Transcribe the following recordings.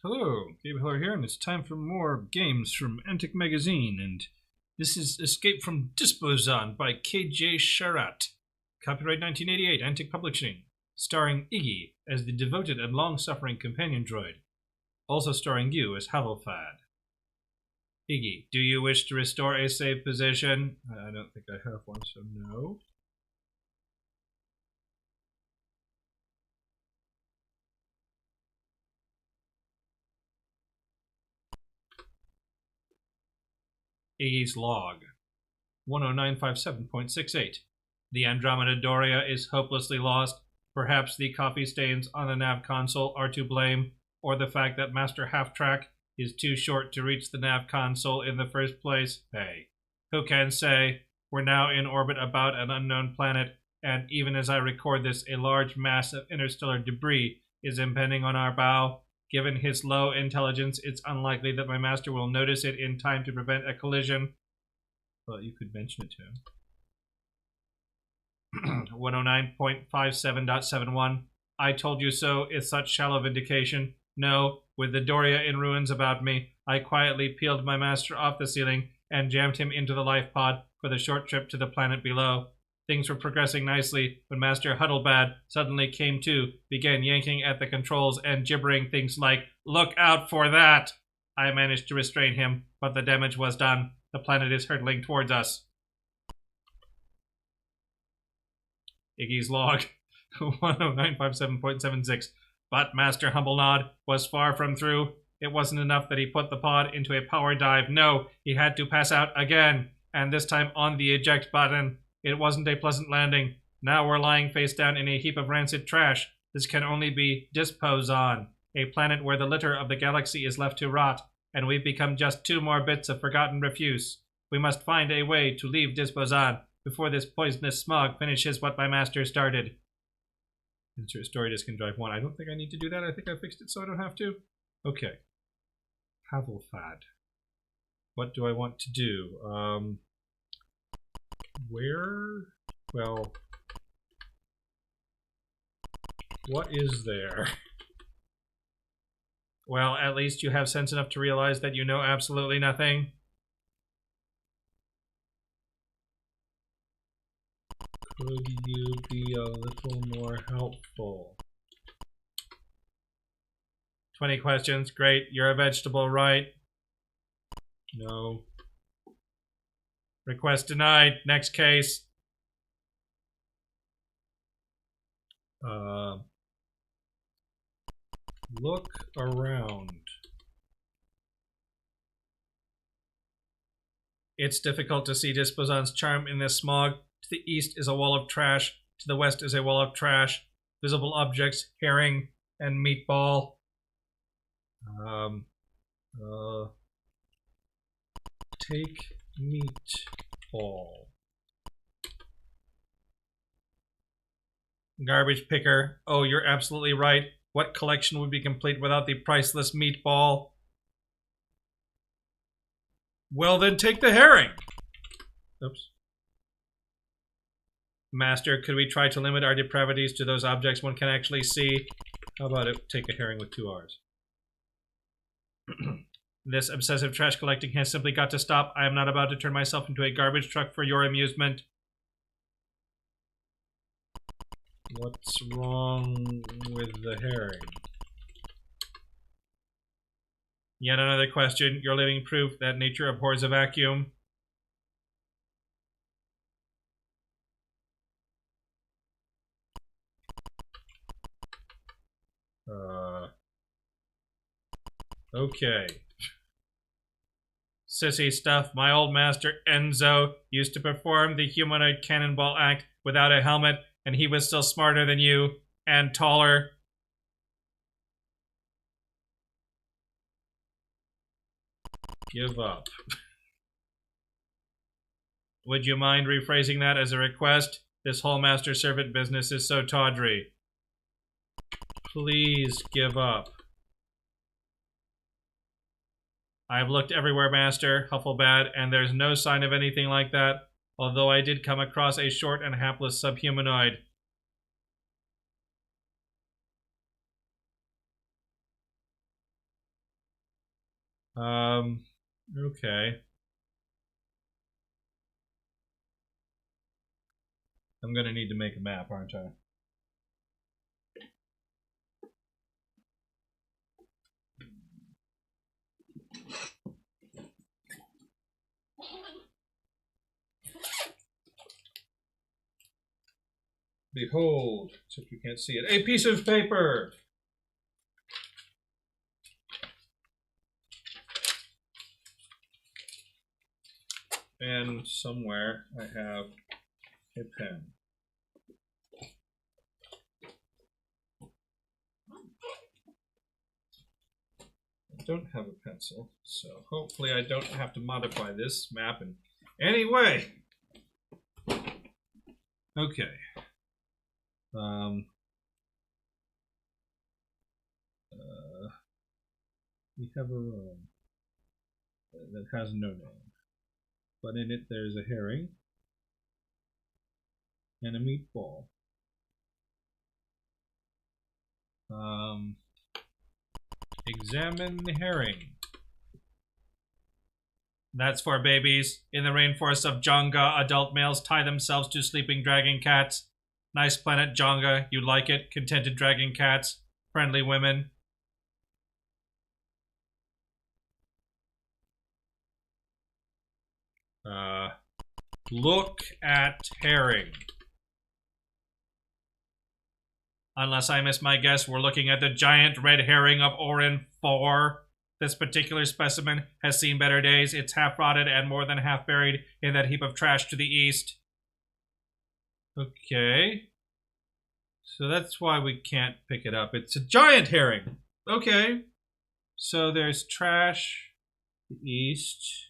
Hello, Gabe Hiller here, and it's time for more games from Antic magazine, and this is Escape from Dispozon by KJ Sharat. Copyright 1988, Antic Publishing, starring Iggy as the devoted and long-suffering companion droid, also starring you as Havelfad. Iggy, do you wish to restore a save position? I don't think I have one, so no. Iggy's log 10957.68. The Andromeda Doria is hopelessly lost. Perhaps the coffee stains on the nav console are to blame, or the fact that Master Half-Track is too short to reach the nav console in the first place. Hey, who can say? We're now in orbit about an unknown planet, and even as I record this, a large mass of interstellar debris is impending on our bow. Given his low intelligence, it's unlikely that my master will notice it in time to prevent a collision. Well, you could mention it to him. 109.57.71. I told you so is such shallow vindication. No, with the Doria in ruins about me, I quietly peeled my master off the ceiling and jammed him into the life pod for the short trip to the planet below. Things were progressing nicely when Master Huddlebad suddenly came to, began yanking at the controls and gibbering things like, "Look out for that!" I managed to restrain him, but the damage was done. The planet is hurtling towards us. Iggy's log 10957.76. But Master Humblenod was far from through. It wasn't enough that he put the pod into a power dive. No, he had to pass out again, and this time on the eject button. It wasn't a pleasant landing. Now we're lying face down in a heap of rancid trash. This can only be Dispozon, a planet where the litter of the galaxy is left to rot, and we've become just 2 more bits of forgotten refuse. We must find a way to leave Dispozon before this poisonous smog finishes what my master started. Insert story disk and drive 1. I don't think I need to do that. I think I fixed it so I don't have to. Okay. Havelfad. What do I want to do? Where? Well, what is there? Well, at least you have sense enough to realize that you know absolutely nothing. Could you be a little more helpful? 20 questions. Great. You're a vegetable, right? No. Request denied. Next case. Look around. It's difficult to see Dispozon's charm in this smog. To the east is a wall of trash. To the west is a wall of trash. Visible objects, herring and meatball. Take meatball. Garbage picker. Oh, you're absolutely right. What collection would be complete without the priceless meatball? Well, then take the herring. Oops. Master, could we try to limit our depravities to those objects one can actually see? How about it? Take a herring with 2 R's. This obsessive trash collecting has simply got to stop. I am not about to turn myself into a garbage truck for your amusement. What's wrong with the herring? Yet another question. You're living proof that nature abhors a vacuum. Okay. Sissy stuff. My old master, Enzo, used to perform the humanoid cannonball act without a helmet, and he was still smarter than you, and taller. Give up. Would you mind rephrasing that as a request? This whole master-servant business is so tawdry. Please give up. I've looked everywhere, Master, Hufflebad, and there's no sign of anything like that, although I did come across a short and hapless subhumanoid. Okay. I'm gonna need to make a map, aren't I? Behold, except you can't see it, a piece of paper! And somewhere I have a pen. I don't have a pencil, so hopefully I don't have to modify this map in any way. Okay. We have a room that has no name, but in it there's a herring and a meatball. Examine the herring. That's for babies. In the rainforests of Jonga, adult males tie themselves to sleeping dragon cats. Nice planet, Jonga. You like it? Contented dragon cats. Friendly women. Look at herring. Unless I miss my guess, we're looking at the giant red herring of Orin 4. This particular specimen has seen better days. It's half rotted and more than half buried in that heap of trash to the east. Okay. So that's why we can't pick it up. It's a giant herring. Okay. So there's trash to the east.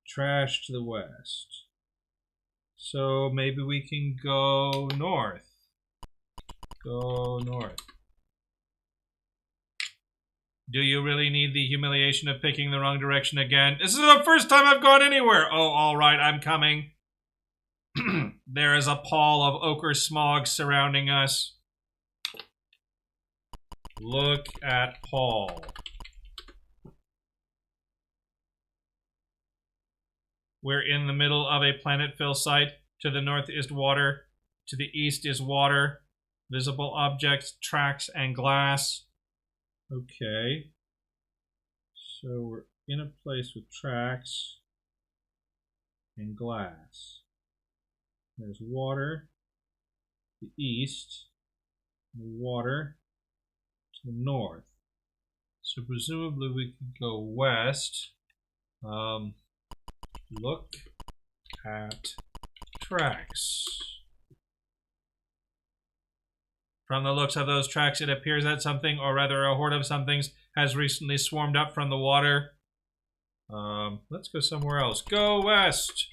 Trash to the west. So maybe we can go north. Go north. Do you really need the humiliation of picking the wrong direction again? This is the first time I've gone anywhere. Oh, all right, I'm coming. There is a pall of ochre smog surrounding us. Look at Paul. We're in the middle of a Planetfill site. To the north is water. To the east is water. Visible objects, tracks, and glass. Okay. So we're in a place with tracks and glass. There's water to the east, and water to the north. So presumably we could go west. Look at tracks. From the looks of those tracks, it appears that something, or rather a horde of somethings, has recently swarmed up from the water. Let's go somewhere else. Go west!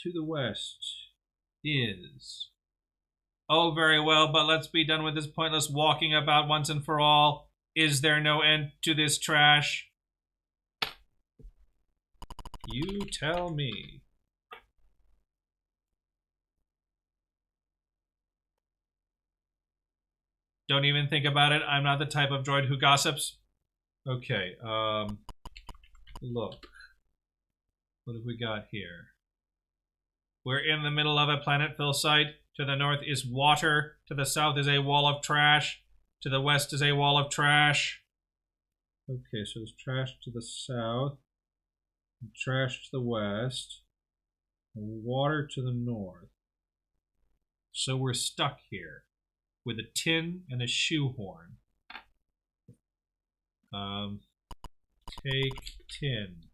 To the west is... Oh, very well, but let's be done with this pointless walking about once and for all. Is there no end to this trash? You tell me. Don't even think about it. I'm not the type of droid who gossips. Okay, look. What have we got here? We're in the middle of a Planetfill site. To the north is water. To the south is a wall of trash. To the west is a wall of trash. Okay, so there's trash to the south, and trash to the west, and water to the north. So we're stuck here with a tin and a shoehorn. Take tin.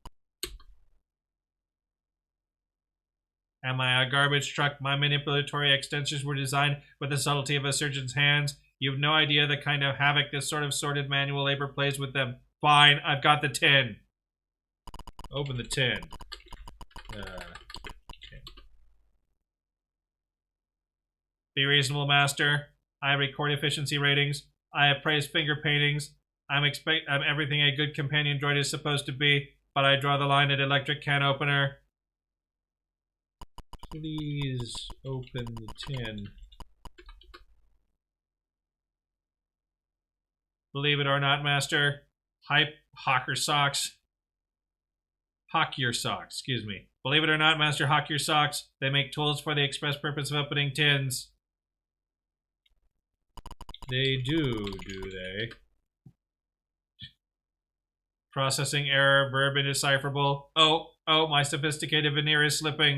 Am I a garbage truck? My manipulatory extensions were designed with the subtlety of a surgeon's hands. You have no idea the kind of havoc this sort of sordid manual labor plays with them. Fine, I've got the tin. Open the tin. Okay. Be reasonable, Master. I record efficiency ratings. I appraise finger paintings. I'm everything a good companion droid is supposed to be, but I draw the line at electric can opener. Please open the tin. Believe it or not, Master. Hawk your socks, excuse me. Believe it or not, Master Hawk your socks. They make tools for the express purpose of opening tins. They do they? Processing error, verb indecipherable. Oh, my sophisticated veneer is slipping.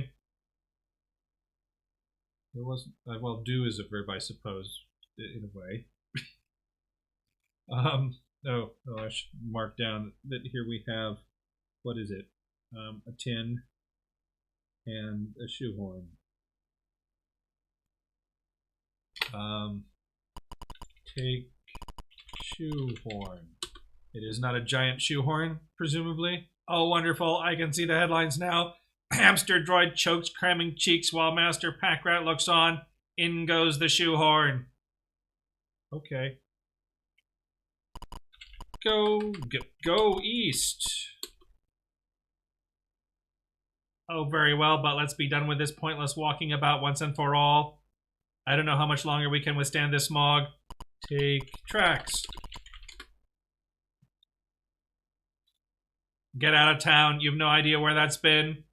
It wasn't. Well, do is a verb, I suppose, in a way. I should mark down that here we have, what is it? A tin and a shoehorn. Take shoehorn. It is not a giant shoehorn, presumably. Oh, wonderful. I can see the headlines now. Hamster droid chokes, cramming cheeks while Master Pack Rat looks on. In goes the shoehorn. Okay. Go east. Oh, very well, but let's be done with this pointless walking about once and for all. I don't know how much longer we can withstand this smog. Take tracks. Get out of town. You've no idea where that's been.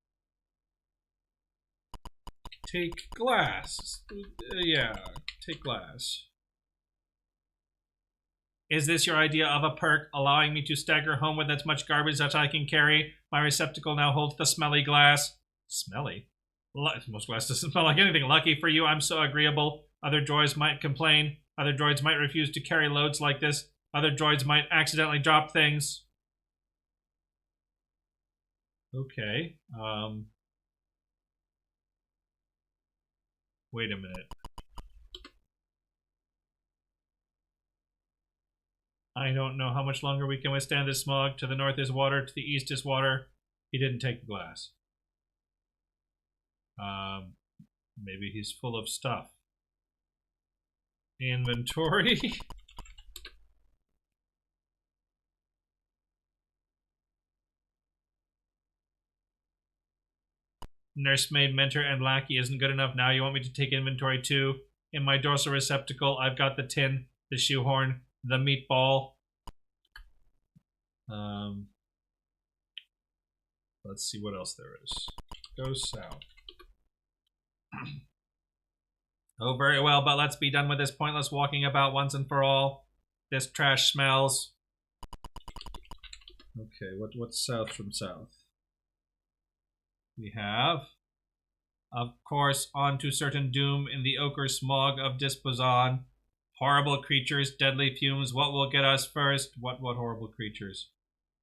Take glass. Yeah, take glass. Is this your idea of a perk, allowing me to stagger home with as much garbage as I can carry? My receptacle now holds the smelly glass. Smelly? Most glass doesn't smell like anything. Lucky for you, I'm so agreeable. Other droids might complain. Other droids might refuse to carry loads like this. Other droids might accidentally drop things. Okay. Wait a minute. I don't know how much longer we can withstand this smog. To the north is water, to the east is water. He didn't take the glass. Maybe he's full of stuff. Inventory? Nursemaid, mentor, and lackey isn't good enough now. You want me to take inventory too? In my dorsal receptacle, I've got the tin, the shoehorn, the meatball. Let's see what else there is. Go south. Oh, very well, but let's be done with this pointless walking about once and for all. This trash smells. Okay, what's south from south? We have, of course, on to certain doom in the ochre smog of Dispozon. Horrible creatures, deadly fumes. What will get us first? What horrible creatures?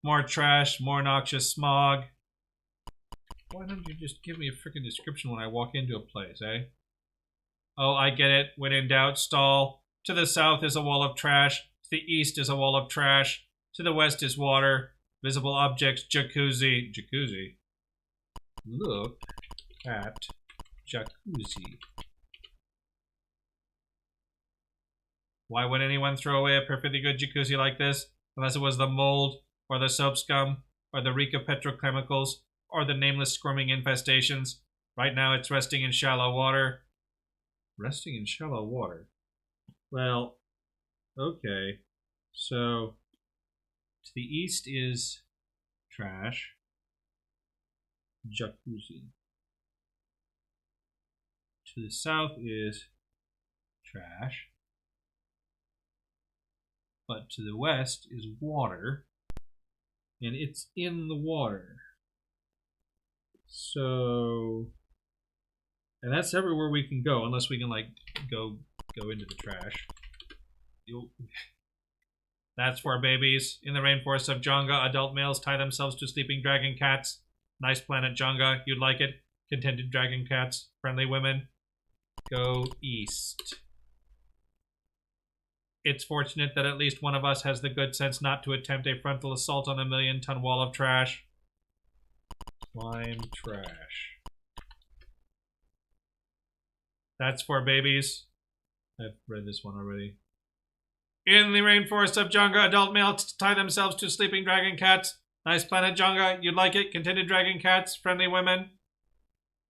More trash, more noxious smog. Why don't you just give me a freaking description when I walk into a place, eh? Oh, I get it. When in doubt, stall. To the south is a wall of trash. To the east is a wall of trash. To the west is water. Visible objects, jacuzzi. Jacuzzi? Look at jacuzzi. Why would anyone throw away a perfectly good jacuzzi like this? Unless it was the mold, or the soap scum, or the reek of petrochemicals, or the nameless squirming infestations. Right now it's resting in shallow water. Resting in shallow water? Well, okay. So, to the east is trash. Jacuzzi. To the south is trash. But to the west is water. And it's in the water. So, and that's everywhere we can go, unless we can like go into the trash. That's for babies. In the rainforest of Jonga, adult males tie themselves to sleeping dragon cats. Nice planet, Jonga. You'd like it. Contented dragon cats. Friendly women. Go east. It's fortunate that at least one of us has the good sense not to attempt a frontal assault on a 1,000,000-ton wall of trash. Climb trash. That's for babies. I've read this one already. In the rainforest of Jonga, adult males tie themselves to sleeping dragon cats. Nice planet, Jonga. You'd like it. Contented dragon cats. Friendly women.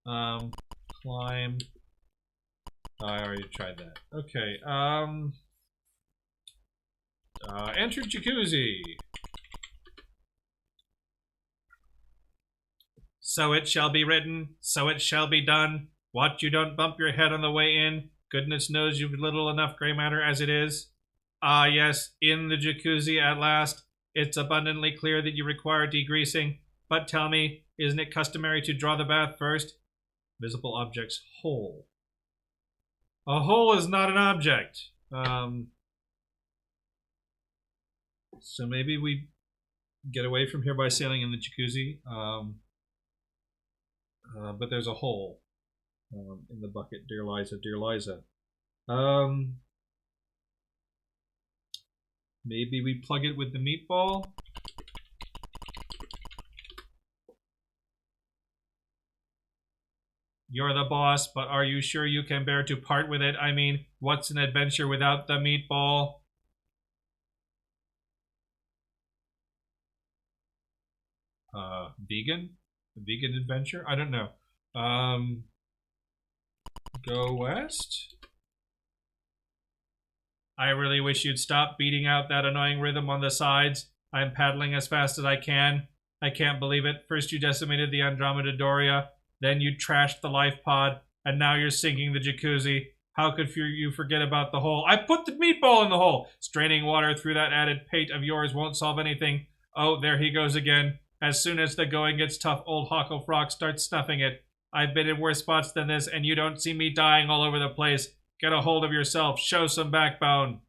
Climb. Oh, I already tried that. Okay. Enter jacuzzi. So it shall be written, so it shall be done. Watch you don't bump your head on the way in. Goodness knows you've little enough gray matter as it is. Ah, yes, in the jacuzzi at last. It's abundantly clear that you require degreasing. But tell me, isn't it customary to draw the bath first? Visible objects, hole. A hole is not an object. So maybe we get away from here by sailing in the jacuzzi. But there's a hole in the bucket. Dear Liza, dear Liza. Maybe we plug it with the meatball. You're the boss, but are you sure you can bear to part with it? I mean, what's an adventure without the meatball? Vegan? A vegan adventure? I don't know. Go west? I really wish you'd stop beating out that annoying rhythm on the sides. I'm paddling as fast as I can. I can't believe it. First you decimated the Andromeda Doria, then you trashed the life pod, and now you're sinking the jacuzzi. How could you forget about the hole? I put the meatball in the hole! Straining water through that added pate of yours won't solve anything. Oh, there he goes again. As soon as the going gets tough, old Huckle starts snuffing it. I've been in worse spots than this, and you don't see me dying all over the place. Get a hold of yourself. Show some backbone.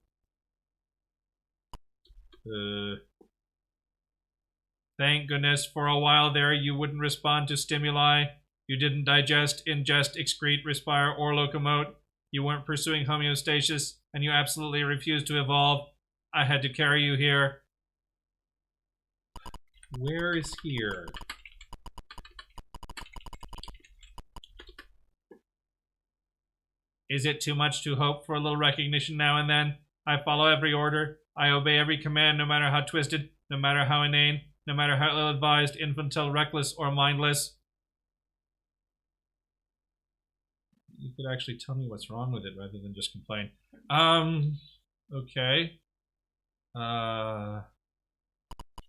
Thank goodness for a while there you wouldn't respond to stimuli. You didn't digest, ingest, excrete, respire, or locomote. You weren't pursuing homeostasis, and you absolutely refused to evolve. I had to carry you here. Where is here? Is it too much to hope for a little recognition now and then? I follow every order. I obey every command, no matter how twisted, no matter how inane, no matter how ill-advised, infantile, reckless, or mindless. You could actually tell me what's wrong with it rather than just complain. Okay.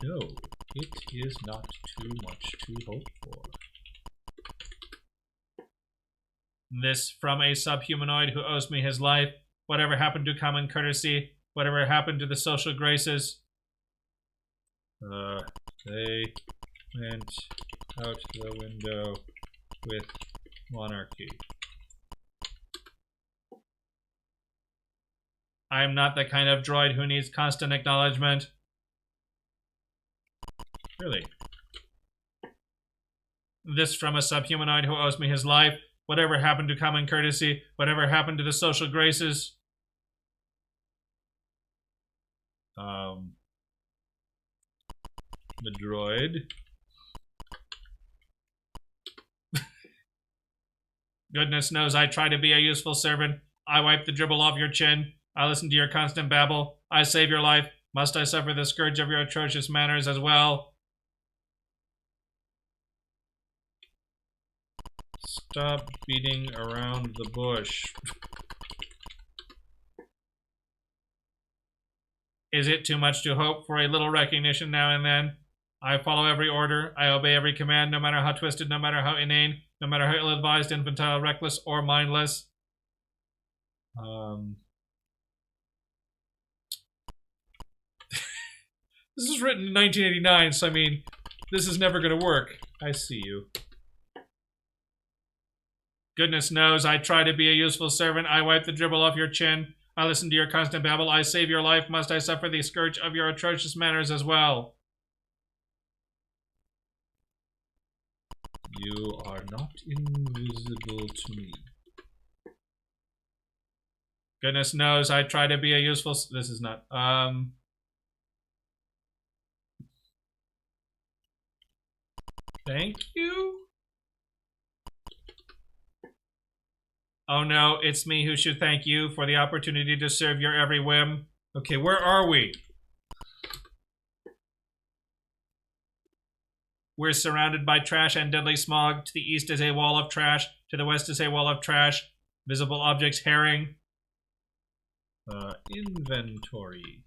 No, it is not too much to hope for. This from a subhumanoid who owes me his life. Whatever happened to common courtesy? Whatever happened to the social graces? They went out the window with monarchy. I'm not the kind of droid who needs constant acknowledgement. Really? This from a subhumanoid who owes me his life. Whatever happened to common courtesy? Whatever happened to the social graces? The droid. Goodness knows I try to be a useful servant. I wipe the dribble off your chin. I listen to your constant babble. I save your life. Must I suffer the scourge of your atrocious manners as well? Stop beating around the bush. Is it too much to hope for a little recognition now and then? I follow every order. I obey every command, no matter how twisted, no matter how inane, no matter how ill-advised, infantile, reckless, or mindless. This is written in 1989, so I mean, this is never going to work. I see you. Goodness knows I try to be a useful servant. I wipe the dribble off your chin. I listen to your constant babble. I save your life. Must I suffer the scourge of your atrocious manners as well? You are not invisible to me. Goodness knows I try to be a useful... This is not... Thank you? Oh no, it's me who should thank you for the opportunity to serve your every whim. Okay, where are we? We're surrounded by trash and deadly smog. To the east is a wall of trash. To the west is a wall of trash. Visible objects, herring. Inventory.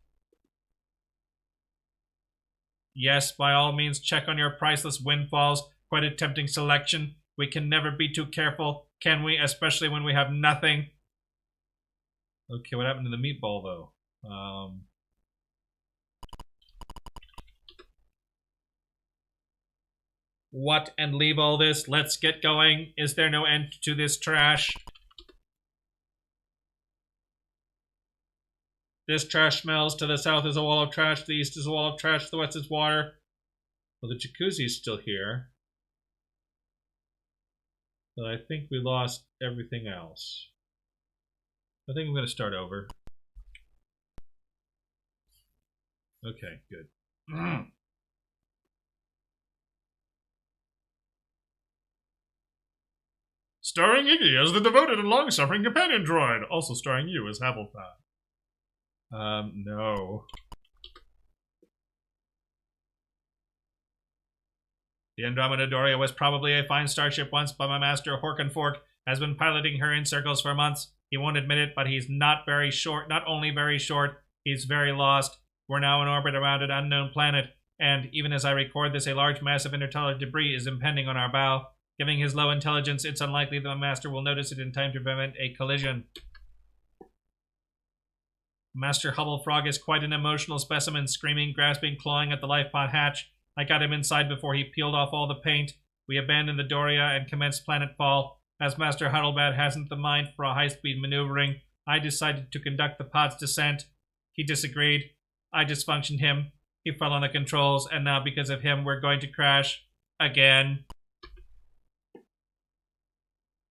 Yes, by all means, check on your priceless windfalls. Quite a tempting selection. We can never be too careful, can we? Especially when we have nothing. Okay, what happened to the meatball, though? What? And leave all this? Let's get going. Is there no end to this trash? This trash smells. To the south is a wall of trash. To the east is a wall of trash. To the west is water. Well, the jacuzzi's still here. But I think we lost everything else. I think I'm going to start over. Okay, good. Starring Iggy as the devoted and long-suffering companion droid. Also starring you as Hufflepuff. No. The Andromeda Doria was probably a fine starship once, but my master, Horkenfork, has been piloting her in circles for months. He won't admit it, but he's not very short. Not only very short, he's very lost. We're now in orbit around an unknown planet, and even as I record this, a large mass of interstellar debris is impending on our bow. Given his low intelligence, it's unlikely that my master will notice it in time to prevent a collision. Master Hubble Frog is quite an emotional specimen, screaming, grasping, clawing at the life pod hatch. I got him inside before he peeled off all the paint. We abandoned the Doria and commenced planetfall. As Master Huddlebad hasn't the mind for a high-speed maneuvering, I decided to conduct the pod's descent. He disagreed. I dysfunctioned him. He fell on the controls, and now because of him, we're going to crash. Again.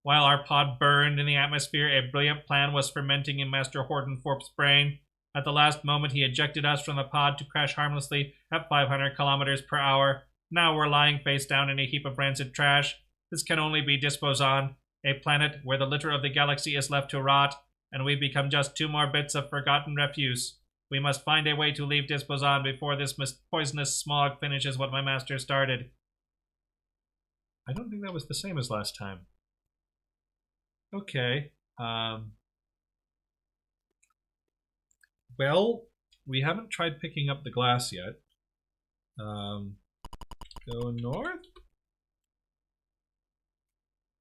While our pod burned in the atmosphere, a brilliant plan was fermenting in Master Hortonforp's brain. At the last moment, he ejected us from the pod to crash harmlessly at 500 kilometers per hour. Now we're lying face down in a heap of rancid trash. This can only be Dispozon, a planet where the litter of the galaxy is left to rot, and we've become just 2 more bits of forgotten refuse. We must find a way to leave Dispozon before this poisonous smog finishes what my master started. I don't think that was the same as last time. Okay. Well, we haven't tried picking up the glass yet. Go north?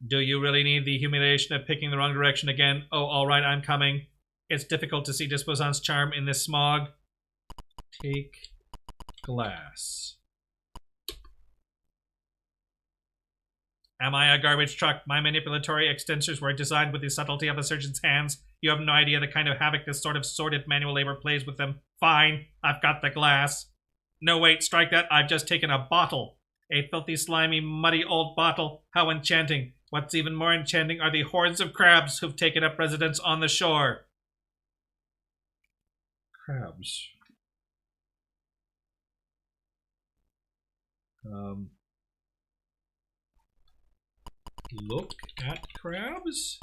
Do you really need the humiliation of picking the wrong direction again? Oh, alright, I'm coming. It's difficult to see Dispozon's charm in this smog. Take glass. Am I a garbage truck? My manipulatory extensors were designed with the subtlety of a surgeon's hands. You have no idea the kind of havoc this sort of sordid manual labor plays with them. Fine, I've got the glass. No, wait, strike that. I've just taken a bottle. A filthy, slimy, muddy old bottle. How enchanting. What's even more enchanting are the hordes of crabs who've taken up residence on the shore. Crabs. Look at crabs.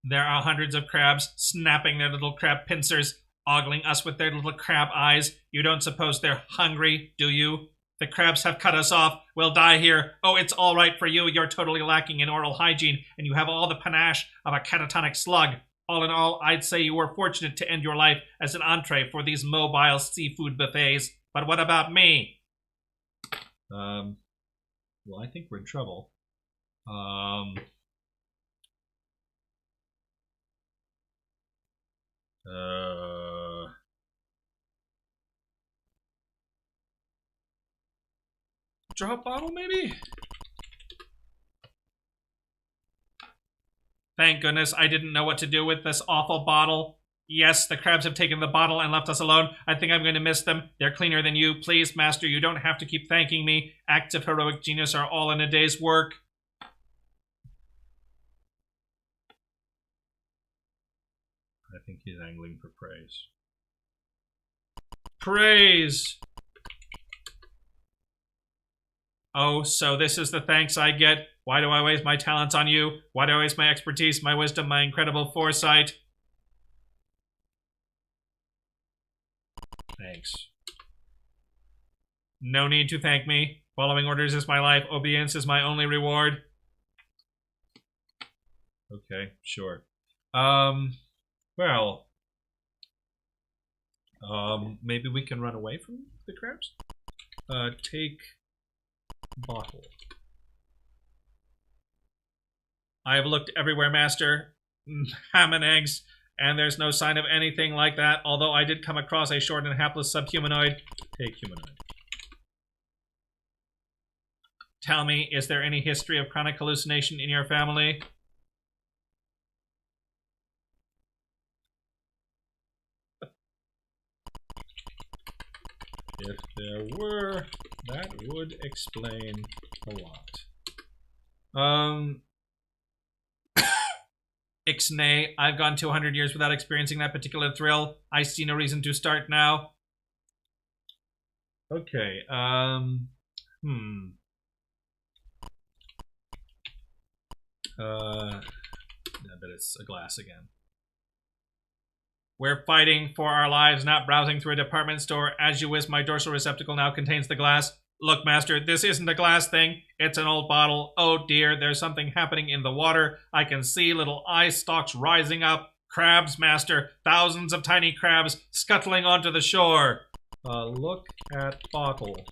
There are hundreds of crabs snapping their little crab pincers, ogling us with their little crab eyes. You don't suppose they're hungry, do you? The crabs have cut us off. We'll die here. Oh, it's all right for you. You're totally lacking in oral hygiene, and you have all the panache of a catatonic slug. All in all, I'd say you were fortunate to end your life as an entree for these mobile seafood buffets. But what about me? Well, I think we're in trouble. Drop bottle, maybe? Thank goodness I didn't know what to do with this awful bottle. Yes, the crabs have taken the bottle and left us alone. I think I'm going to miss them. They're cleaner than you. Please, master, you don't have to keep thanking me. Acts of heroic genius are all in a day's work. I think he's angling for praise. Praise! Oh, so this is the thanks I get? Why do I waste my talents on you? Why do I waste my expertise, my wisdom, my incredible foresight? Thanks. No need to thank me. Following orders is my life. Obedience is my only reward. Okay, sure. Well. Maybe we can run away from the crabs? Take bottle. I have looked everywhere, Master. Ham and eggs, and there's no sign of anything like that, although I did come across a short and hapless subhumanoid. Take humanoid. Tell me, is there any history of chronic hallucination in your family? If there were, that would explain a lot. Ixnay, I've gone 200 years without experiencing that particular thrill. I see no reason to start now. Okay, I bet it's a glass again. We're fighting for our lives, not browsing through a department store. As you wish, my dorsal receptacle now contains the glass. Look, Master, this isn't a glass thing. It's an old bottle. Oh dear, there's something happening in the water. I can see little eye stalks rising up. Crabs, Master. Thousands of tiny crabs scuttling onto the shore. Look at bottle.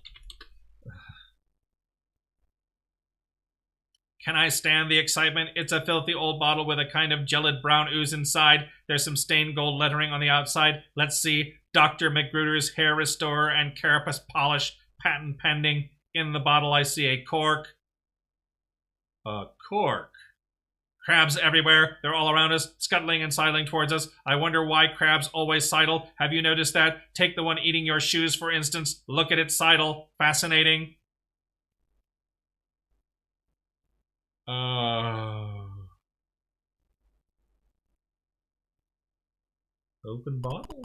Can I stand the excitement? It's a filthy old bottle with a kind of gelid brown ooze inside. There's some stained gold lettering on the outside. Let's see. Dr. McGruder's Hair Restorer and Carapace Polish. Patent pending. In the bottle I see a cork. A cork. Crabs everywhere. They're all around us, scuttling and sidling towards us. I wonder why crabs always sidle. Have you noticed that? Take the one eating your shoes, for instance. Look at it sidle. Fascinating. Open bottle?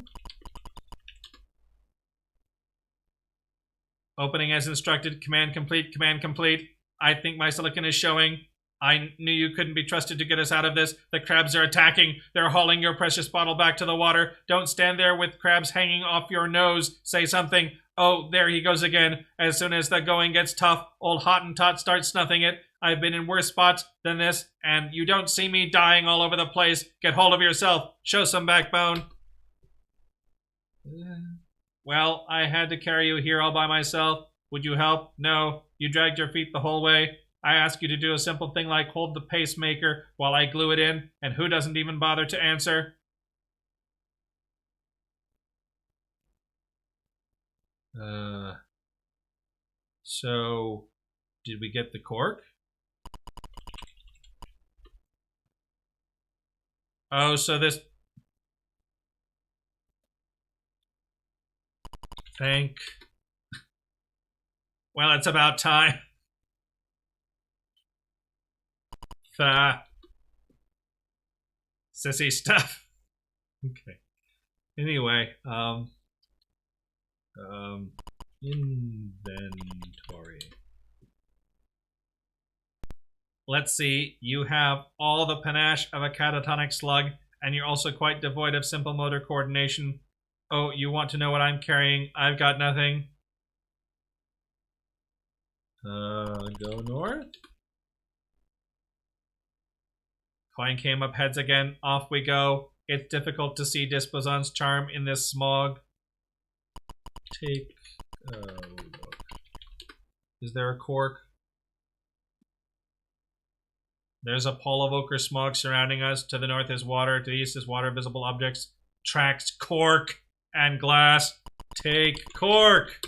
Opening as instructed. Command complete. Command complete. I think my silicon is showing. I knew you couldn't be trusted to get us out of this. The crabs are attacking. They're hauling your precious bottle back to the water. Don't stand there with crabs hanging off your nose. Say something. Oh, there he goes again. As soon as the going gets tough, old Hottentot starts snuffing it. I've been in worse spots than this, and you don't see me dying all over the place. Get hold of yourself. Show some backbone. Well, I had to carry you here all by myself. Would you help? No. You dragged your feet the whole way. I ask you to do a simple thing like hold the pacemaker while I glue it in, and who doesn't even bother to answer? So, did we get the cork? Oh, so this... Thank... Well, it's about time. Sissy stuff. Okay. Anyway, inventory. Let's see, you have all the panache of a catatonic slug, and you're also quite devoid of simple motor coordination. Oh, you want to know what I'm carrying? I've got nothing. Go north. Coin came up heads again. Off we go. It's difficult to see Dispozon's charm in this smog. Take a look. Is there a cork? There's a pall of ochre smog surrounding us. To the north is water. To the east is water. Visible objects. Tracks. Cork and glass. Take cork.